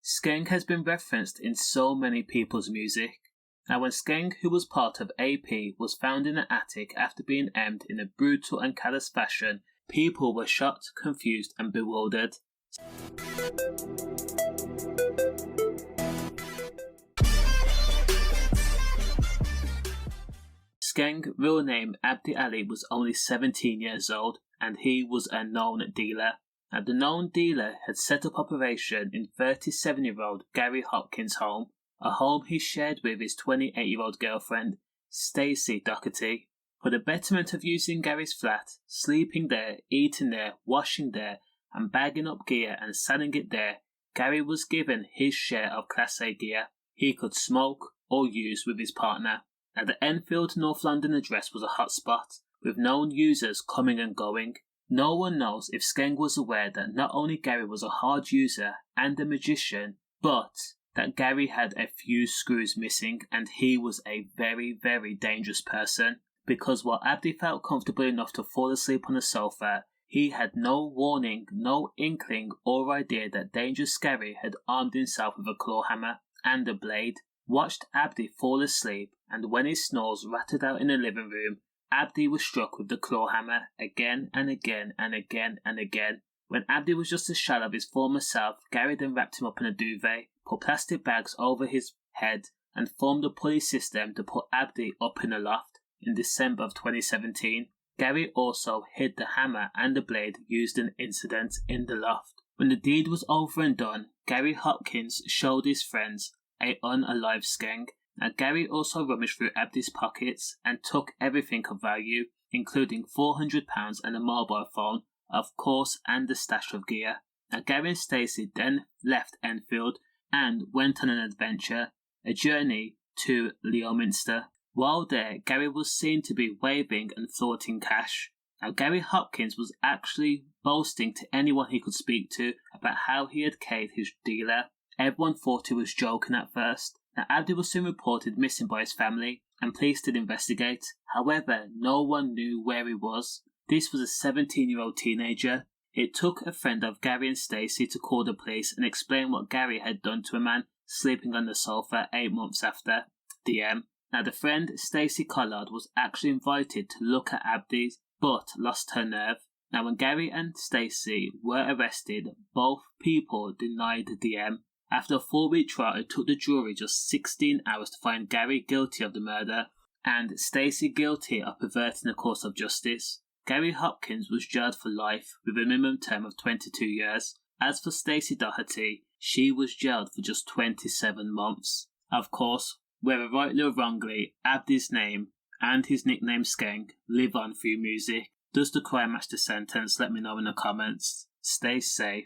Skeng has been referenced in so many people's music. Now when Skeng, who was part of AP, was found in an attic after being emmed in a brutal and callous fashion, people were shocked, confused and bewildered. Skeng, real name Abdi Ali, was only 17 years old and he was a known dealer. Now the known dealer had set up operation in 37-year-old Gary Hopkins' home, a home he shared with his 28-year-old girlfriend, Stacy Doherty. For the betterment of using Gary's flat, sleeping there, eating there, washing there, and bagging up gear and selling it there, Gary was given his share of Class A gear he could smoke or use with his partner. Now the Enfield, North London address was a hot spot, with known users coming and going. No one knows if Skeng was aware that not only Gary was a hard user and a magician, but that Gary had a few screws missing and he was a very, very dangerous person. Because while Abdi felt comfortable enough to fall asleep on the sofa, he had no warning, no inkling or idea that Dangerous Gary had armed himself with a claw hammer and a blade, watched Abdi fall asleep, and when his snores rattled out in the living room, Abdi was struck with the claw hammer again and again and again and again. When Abdi was just a shell of his former self, Gary then wrapped him up in a duvet, put plastic bags over his head, and formed a pulley system to put Abdi up in the loft. In December of 2017, Gary also hid the hammer and the blade used in the incident in the loft. When the deed was over and done, Gary Hopkins showed his friends an unalive skeng. Now Gary also rummaged through Abdi's pockets and took everything of value, including £400 and a mobile phone, of course, and a stash of gear. Now Gary and Stacy then left Enfield and went on an adventure, a journey to Leominster. While there, Gary was seen to be waving and flaunting cash. Now Gary Hopkins was actually boasting to anyone he could speak to about how he had k'd his dealer. Everyone thought he was joking at first. Now Abdi was soon reported missing by his family and police did investigate. However, no one knew where he was. This was a 17-year-old teenager. It took a friend of Gary and Stacy to call the police and explain what Gary had done to a man sleeping on the sofa 8 months after DM. Now the friend, Stacy Collard, was actually invited to look at Abdi, but lost her nerve. Now when Gary and Stacy were arrested, both people denied the DM. After a 4-week trial, it took the jury just 16 hours to find Gary guilty of the murder and Stacy guilty of perverting the course of justice. Gary Hopkins was jailed for life with a minimum term of 22 years. As for Stacy Doherty, she was jailed for just 27 months. Of course, whether rightly or wrongly, Abdi's name and his nickname Skeng live on through music. Does the crime match the sentence? Let me know in the comments. Stay safe.